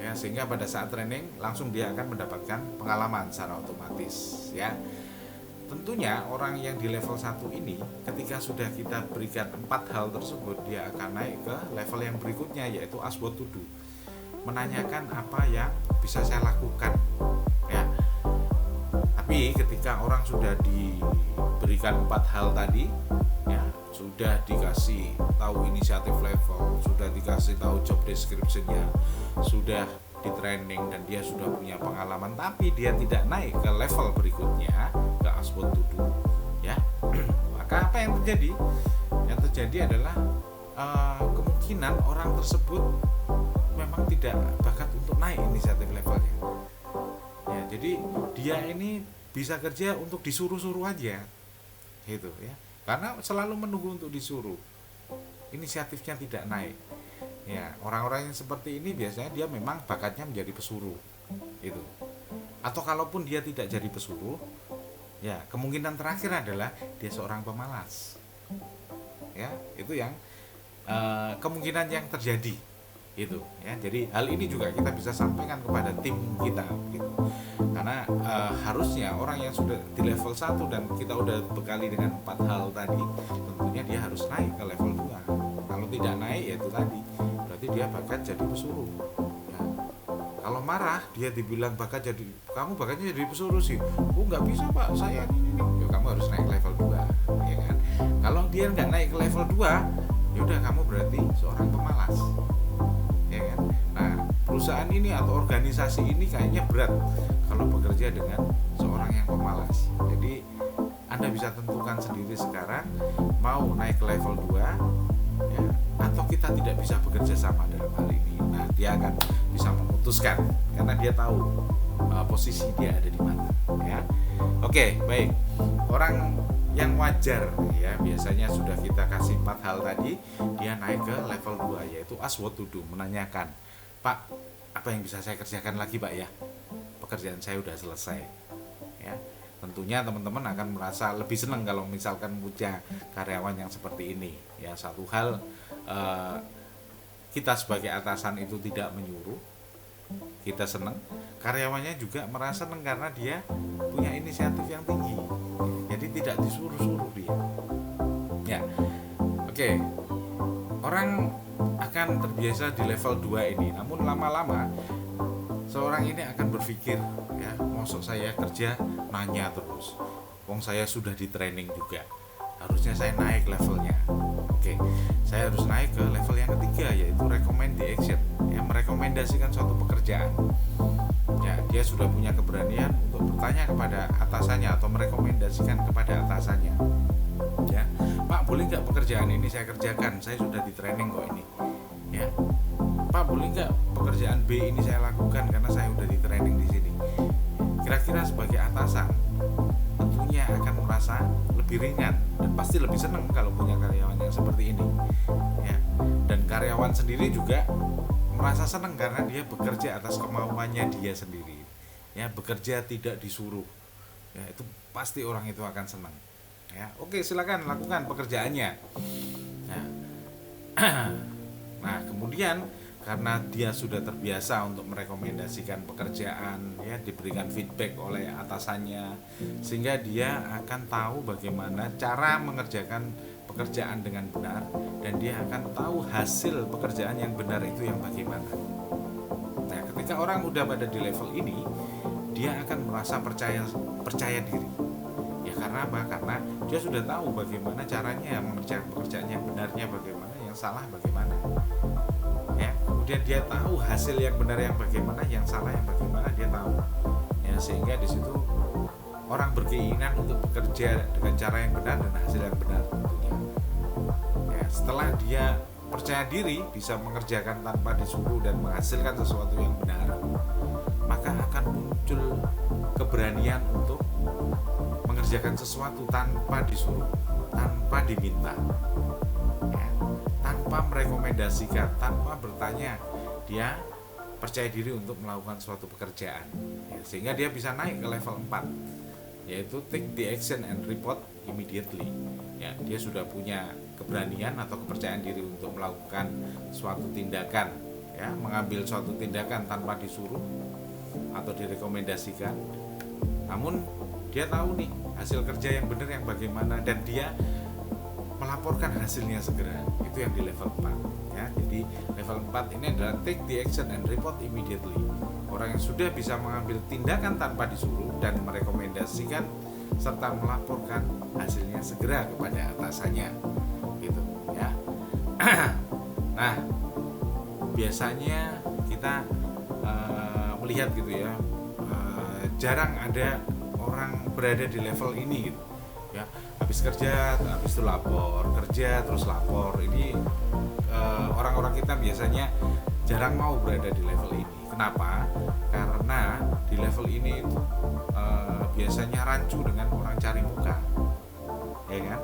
ya, sehingga pada saat training langsung dia akan mendapatkan pengalaman secara otomatis, ya. Tentunya orang yang di level 1 ini ketika sudah kita berikan 4 hal tersebut, dia akan naik ke level yang berikutnya, yaitu ask what to do, menanyakan apa yang bisa saya lakukan, ya. Tapi ketika orang sudah diberikan 4 hal tadi, ya, sudah dikasih tahu inisiatif level, sudah dikasih tahu job description-nya, sudah di training dan dia sudah punya pengalaman, tapi dia tidak naik ke level berikutnya, ke aswad tudu, ya, maka apa yang terjadi? Yang terjadi adalah kemungkinan orang tersebut memang tidak bakat untuk naik inisiatif levelnya. Ya, jadi dia ini bisa kerja untuk disuruh-suruh aja, gitu ya. Karena selalu menunggu untuk disuruh, inisiatifnya tidak naik. Ya, orang-orang yang seperti ini biasanya dia memang bakatnya menjadi pesuruh, itu. Atau kalaupun dia tidak jadi pesuruh, ya kemungkinan terakhir adalah dia seorang pemalas. Ya, itu yang kemungkinan yang terjadi, itu. Ya, jadi hal ini juga kita bisa sampaikan kepada tim kita, gitu. Karena harusnya orang yang sudah di level 1 dan kita udah bekali dengan 4 hal tadi, tentunya dia harus naik ke level 2. Kalau tidak naik, ya itu tadi, berarti dia bakat jadi pesuruh. Ya. Kalau marah, dia dibilang kamu bakatnya jadi pesuruh sih. Oh nggak bisa pak, saya ini. Ya, kamu harus naik level 2, ya kan? Kalau dia nggak naik ke level 2, ya udah kamu berarti seorang pemalas, ya kan? Nah, perusahaan ini atau organisasi ini kayaknya berat kalau bekerja dengan seorang yang pemalas. Jadi Anda bisa tentukan sendiri sekarang mau naik ke level 2, ya, atau kita tidak bisa bekerja sama dalam hal ini. Nah, dia akan bisa memutuskan karena dia tahu posisi dia ada di mana, ya. Oke, baik. Orang yang wajar, ya, biasanya sudah kita kasih 4 hal tadi, dia naik ke level 2, yaitu aswad tudu, menanyakan, Pak, apa yang bisa saya kerjakan lagi Pak ya? Pekerjaan saya udah selesai, ya. Tentunya teman-teman akan merasa lebih senang kalau misalkan punya karyawan yang seperti ini, ya. Satu hal, kita sebagai atasan itu tidak menyuruh, kita senang, karyawannya juga merasa senang karena dia punya inisiatif yang tinggi, jadi tidak disuruh-suruh dia, ya. Oke, orang akan terbiasa di level 2 ini, namun lama-lama seorang ini akan berpikir, ya, maksud saya kerja nanya terus, wong saya sudah di training juga, harusnya saya naik levelnya. Oke, saya harus naik ke level yang ketiga, yaitu recommend the action, ya, merekomendasikan suatu pekerjaan. Ya, dia sudah punya keberanian untuk bertanya kepada atasannya atau merekomendasikan kepada atasannya, ya, Pak, boleh nggak pekerjaan ini saya kerjakan, saya sudah di training kok ini, ya. Pak, boleh nggak pekerjaan B ini saya lakukan karena saya udah di training di sini. Kira-kira sebagai atasan tentunya akan merasa lebih ringan dan pasti lebih senang kalau punya karyawan yang seperti ini, ya. Dan karyawan sendiri juga merasa senang karena dia bekerja atas kemauannya dia sendiri, ya, bekerja tidak disuruh, ya, itu pasti orang itu akan senang, ya. Oke, silakan lakukan pekerjaannya, ya. Nah, kemudian karena dia sudah terbiasa untuk merekomendasikan pekerjaan, ya, diberikan feedback oleh atasannya, sehingga dia akan tahu bagaimana cara mengerjakan pekerjaan dengan benar, dan dia akan tahu hasil pekerjaan yang benar itu yang bagaimana. Nah, ketika orang udah pada di level ini, dia akan merasa percaya diri, ya. Karena apa? Karena dia sudah tahu bagaimana caranya mengerjakan pekerjaan yang benarnya bagaimana, yang salah bagaimana, ya. Kemudian dia tahu hasil yang benar yang bagaimana, yang salah yang bagaimana, dia tahu, ya. Sehingga di situ orang berkeinginan untuk bekerja dengan cara yang benar dan hasil yang benar tentunya, ya. Setelah dia percaya diri bisa mengerjakan tanpa disuruh dan menghasilkan sesuatu yang benar, maka akan muncul keberanian untuk mengerjakan sesuatu tanpa disuruh, tanpa diminta, ya, tanpa merekomendasikan, tanpa bertanya. Dia percaya diri untuk melakukan suatu pekerjaan, ya, sehingga dia bisa naik ke level 4, yaitu take the action and report immediately, ya. Dia sudah punya keberanian atau kepercayaan diri untuk melakukan suatu tindakan, ya, mengambil suatu tindakan tanpa disuruh atau direkomendasikan, namun dia tahu nih hasil kerja yang benar yang bagaimana, dan dia melaporkan hasilnya segera. Itu yang di level 4, ya. Jadi level 4 ini adalah take the action and report immediately. Orang yang sudah bisa mengambil tindakan tanpa disuruh dan merekomendasikan serta melaporkan hasilnya segera kepada atasannya, gitu, ya. Nah, biasanya kita melihat gitu ya, jarang ada orang berada di level ini gitu ya. Habis kerja habis itu lapor, kerja terus lapor. Ini orang-orang kita biasanya jarang mau berada di level ini. Kenapa? Karena di level ini itu biasanya rancu dengan orang cari muka, ya kan?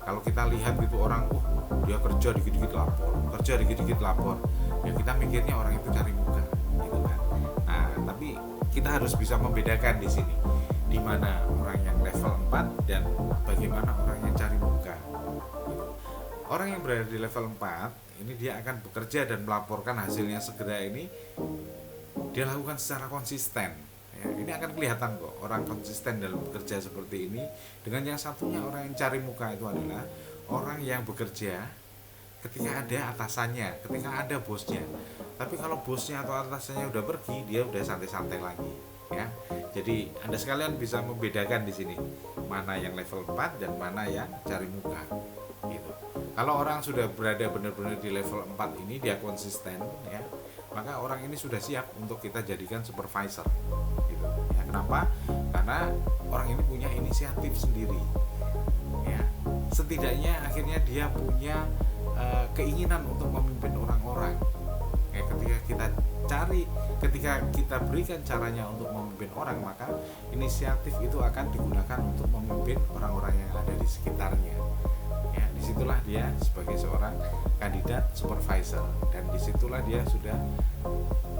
Kalau kita lihat gitu orang, dia kerja dikit-dikit lapor, kerja dikit-dikit lapor, ya kita mikirnya orang itu cari muka, gitu kan? Nah, tapi kita harus bisa membedakan di sini, di mana orang yang level 4 dan bagaimana orang yang cari muka. Gitu. Orang yang berada di level 4 ini dia akan bekerja dan melaporkan hasilnya segera. Ini dia lakukan secara konsisten ya. Ini akan kelihatan kok orang konsisten dalam bekerja seperti ini dengan yang satunya. Orang yang cari muka itu adalah orang yang bekerja ketika ada atasannya, ketika ada bosnya. Tapi kalau bosnya atau atasannya udah pergi, dia udah santai-santai lagi ya. Jadi Anda sekalian bisa membedakan di sini mana yang level 4 dan mana yang cari muka gitu. Kalau orang sudah berada benar-benar di level 4 ini, dia konsisten ya, maka orang ini sudah siap untuk kita jadikan supervisor gitu ya. Kenapa? Karena orang ini punya inisiatif sendiri ya. Setidaknya akhirnya dia punya keinginan untuk memimpin orang-orang ya. Ketika kita berikan caranya untuk memimpin orang, maka inisiatif itu akan digunakan untuk memimpin orang-orang yang ada di sekitarnya ya. Disitulah dia sebagai seorang kandidat supervisor, dan disitulah dia sudah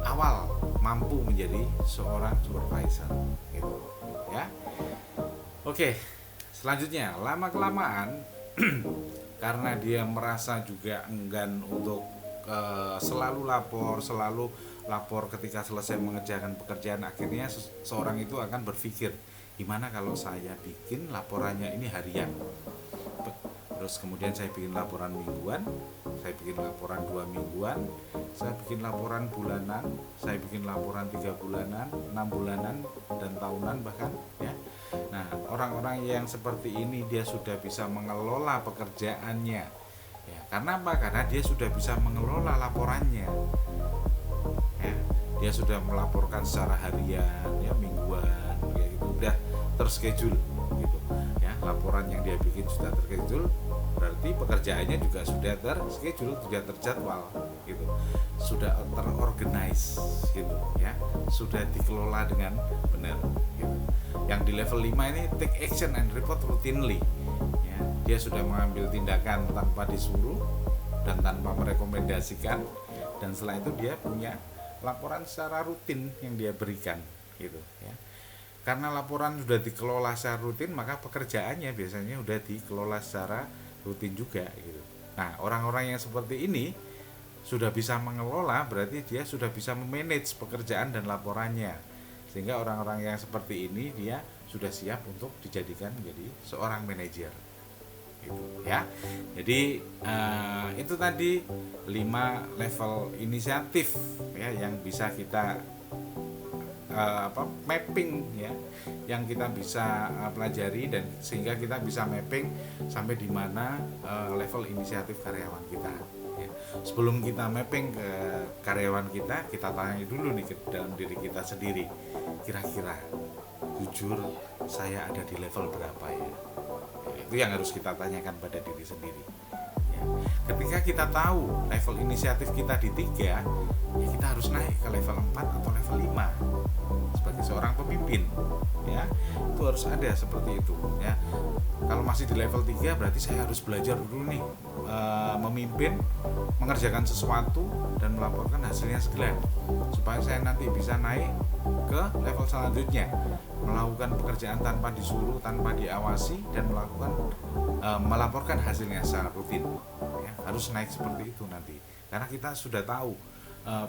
awal mampu menjadi seorang supervisor gitu ya. Oke, selanjutnya lama kelamaan karena dia merasa juga enggan untuk selalu lapor ketika selesai mengerjakan pekerjaan, akhirnya seorang itu akan berpikir, gimana kalau saya bikin laporannya ini harian, terus kemudian saya bikin laporan mingguan, saya bikin laporan 2 mingguan, saya bikin laporan bulanan, saya bikin laporan 3 bulanan, 6 bulanan, dan tahunan bahkan ya. Nah, orang-orang yang seperti ini dia sudah bisa mengelola pekerjaannya ya. Karena apa? Karena dia sudah bisa mengelola laporannya ya. Dia sudah melaporkan secara harian ya, mingguan ya, itu udah terschedule gitu ya. Laporan yang dia bikin sudah terschedule, berarti pekerjaannya juga sudah terschedule, sudah terjadwal gitu, sudah terorganize gitu ya, sudah dikelola dengan benar gitu. Yang di level 5 ini take action and report routinely ya. Dia sudah mengambil tindakan tanpa disuruh dan tanpa merekomendasikan, dan setelah itu dia punya laporan secara rutin yang dia berikan gitu ya. Karena laporan sudah dikelola secara rutin, maka pekerjaannya biasanya sudah dikelola secara rutin juga gitu. Nah, orang-orang yang seperti ini sudah bisa mengelola, berarti dia sudah bisa memanage pekerjaan dan laporannya. Sehingga orang-orang yang seperti ini dia sudah siap untuk dijadikan menjadi seorang manajer gitu ya. Jadi itu tadi 5 level inisiatif ya yang bisa kita mapping ya, yang kita bisa pelajari, dan sehingga kita bisa mapping sampai di mana level inisiatif karyawan kita ya. Sebelum kita mapping ke karyawan kita tanya dulu nih ke dalam diri kita sendiri, kira-kira jujur saya ada di level berapa ya. Itu yang harus kita tanyakan pada diri sendiri ya. Ketika kita tahu level inisiatif kita di 3 ya, kita harus naik ke level 4 atau level 5 sebagai seorang pemimpin ya. Itu harus ada seperti itu ya. Kalau masih di level 3 berarti saya harus belajar dulu nih memimpin, mengerjakan sesuatu dan melaporkan hasilnya segera, supaya saya nanti bisa naik ke level selanjutnya, melakukan pekerjaan tanpa disuruh, tanpa diawasi, dan melaporkan hasilnya secara rutin ya. Harus naik seperti itu nanti, karena kita sudah tahu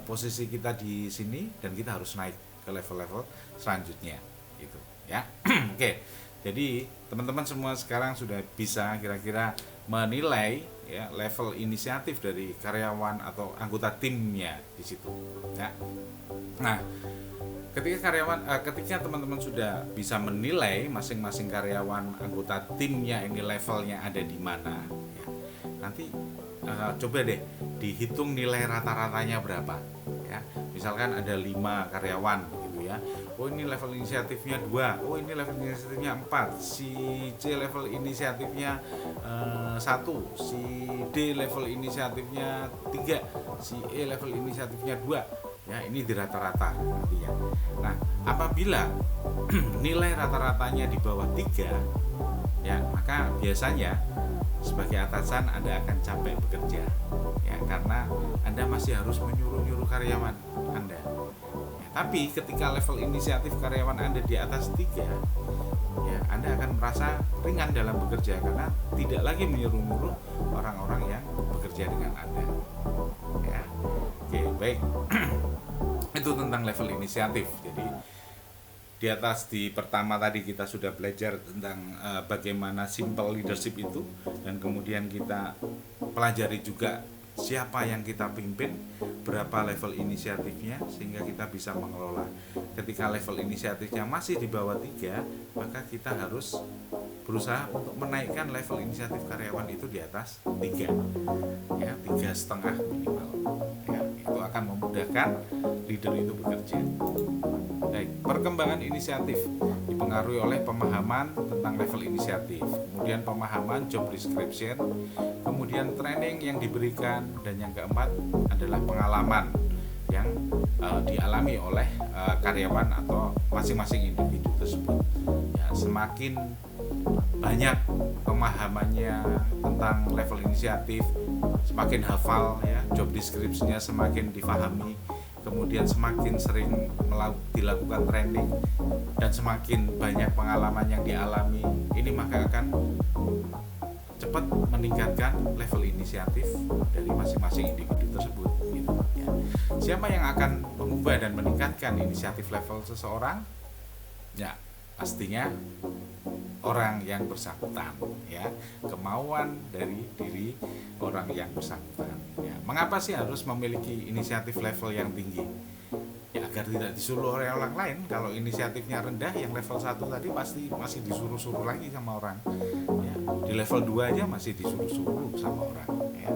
posisi kita di sini dan kita harus naik ke level-level selanjutnya gitu ya. Oke, jadi teman-teman semua sekarang sudah bisa kira-kira menilai ya level inisiatif dari karyawan atau anggota timnya di situ ya. Nah, ketika teman-teman sudah bisa menilai masing-masing karyawan anggota timnya ini levelnya ada di mana ya, nanti coba deh dihitung nilai rata-ratanya berapa ya. misalkan ada 5 karyawan gitu ya. Oh ini level inisiatifnya 2, oh ini level inisiatifnya 4, si C level inisiatifnya 1, si D level inisiatifnya 3, si E level inisiatifnya 2. Ya, ini di rata-rata nantinya. Nah, apabila nilai rata-ratanya di bawah 3, ya maka biasanya sebagai atasan Anda akan capek bekerja, ya, karena Anda masih harus menyuruh-nyuruh karyawan Anda. Ya, tapi ketika level inisiatif karyawan Anda di atas 3, ya Anda akan merasa ringan dalam bekerja karena tidak lagi menyuruh-nyuruh orang-orang yang bekerja dengan Anda. Ya, oke, baik. Itu tentang level inisiatif. Jadi di atas di pertama tadi kita sudah belajar tentang bagaimana simple leadership itu, dan kemudian kita pelajari juga siapa yang kita pimpin, berapa level inisiatifnya sehingga kita bisa mengelola. Ketika level inisiatifnya masih di bawah 3, maka kita harus berusaha untuk menaikkan level inisiatif karyawan itu di atas 3, ya 3,5 minimal. Ya, itu akan memudahkan leader itu bekerja. Baik, perkembangan inisiatif dipengaruhi oleh pemahaman tentang level inisiatif, kemudian pemahaman job description, kemudian training yang diberikan, dan yang keempat adalah pengalaman yang dialami oleh karyawan atau masing-masing individu tersebut. Ya, semakin banyak pemahamannya tentang level inisiatif, semakin hafal ya, job description-nya semakin difahami, kemudian semakin sering dilakukan training, dan semakin banyak pengalaman yang dialami, ini maka akan cepat meningkatkan level inisiatif dari masing-masing individu tersebut gitu, ya. Siapa yang akan mengubah dan meningkatkan inisiatif level seseorang? Ya, pastinya orang yang bersangkutan, ya, kemauan dari diri orang yang bersangkutan. Ya, mengapa sih harus memiliki inisiatif level yang tinggi? Ya, agar tidak disuruh oleh orang lain. Kalau inisiatifnya rendah, yang level 1 tadi pasti masih disuruh-suruh lagi sama orang. Ya, di level 2 aja masih disuruh-suruh sama orang. Ya.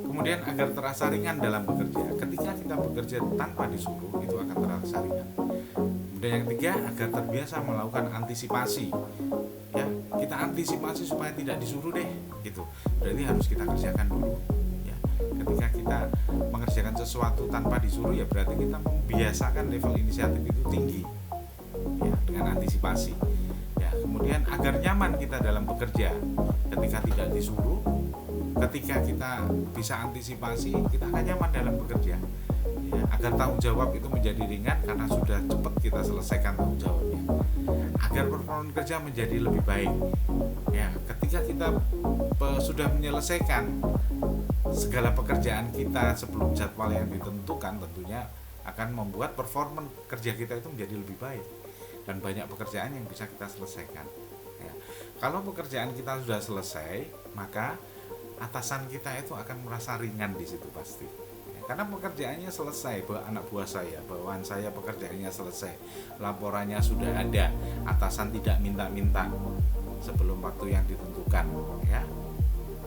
Kemudian agar terasa ringan dalam bekerja. Ketika kita bekerja tanpa disuruh, itu akan terasa ringan. Kemudian yang ketiga, agar terbiasa melakukan antisipasi. Ya, kita antisipasi supaya tidak disuruh deh, gitu. Berarti harus kita kerjakan dulu. Ya, ketika kita mengerjakan sesuatu tanpa disuruh, ya berarti kita membiasakan level inisiatif itu tinggi. Ya, dengan antisipasi. Ya, kemudian agar nyaman kita dalam bekerja. Ketika tidak disuruh, ketika kita bisa antisipasi, kita akan nyaman dalam bekerja. Ya, agar tanggung jawab itu menjadi ringan karena sudah cepat kita selesaikan tanggung jawabnya. Agar performa kerja menjadi lebih baik. Ya, ketika kita sudah menyelesaikan segala pekerjaan kita sebelum jadwal yang ditentukan, tentunya akan membuat performa kerja kita itu menjadi lebih baik dan banyak pekerjaan yang bisa kita selesaikan. Ya, kalau pekerjaan kita sudah selesai, maka atasan kita itu akan merasa ringan di situ pasti. Karena pekerjaannya selesai, anak buah saya, bawahan saya pekerjaannya selesai, laporannya sudah ada, atasan tidak minta-minta sebelum waktu yang ditentukan, ya.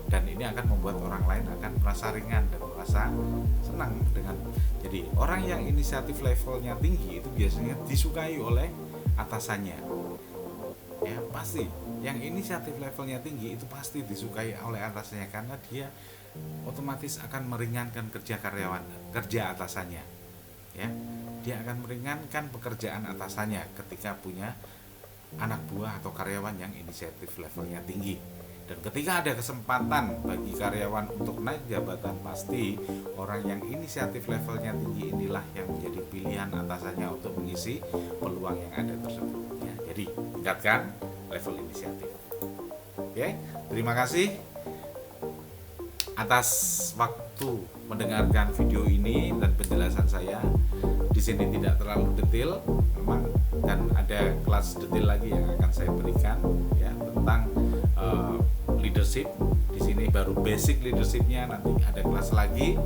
Dan ini akan membuat orang lain akan merasa ringan dan merasa senang dengan. Jadi orang yang inisiatif levelnya tinggi itu biasanya disukai oleh atasannya. Ya pasti, yang inisiatif levelnya tinggi itu pasti disukai oleh atasannya karena dia otomatis akan meringankan kerja atasannya, ya. Dia akan meringankan pekerjaan atasannya ketika punya anak buah atau karyawan yang inisiatif levelnya tinggi. Dan ketika ada kesempatan bagi karyawan untuk naik jabatan, pasti orang yang inisiatif levelnya tinggi inilah yang menjadi pilihan atasannya untuk mengisi peluang yang ada tersebut, ya. Jadi tingkatkan level inisiatif. Oke, terima kasih atas waktu mendengarkan video ini dan penjelasan saya. Di sini tidak terlalu detail, memang, dan ada kelas detail lagi yang akan saya berikan, ya, tentang leadership. Di sini baru basic leadershipnya, nanti ada kelas lagi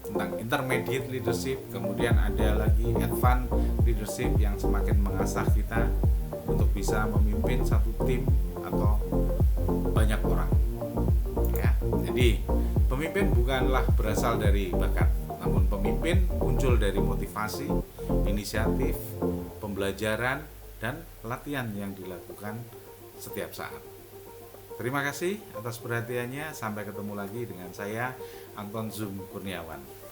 tentang intermediate leadership, kemudian ada lagi advanced leadership yang semakin mengasah kita untuk bisa memimpin satu tim atau banyak orang. Ya, jadi pemimpin bukanlah berasal dari bakat, Namun pemimpin muncul dari motivasi, inisiatif, pembelajaran, dan latihan yang dilakukan setiap saat. Terima kasih atas perhatiannya. Sampai ketemu lagi dengan saya, Anton Zoom Kurniawan.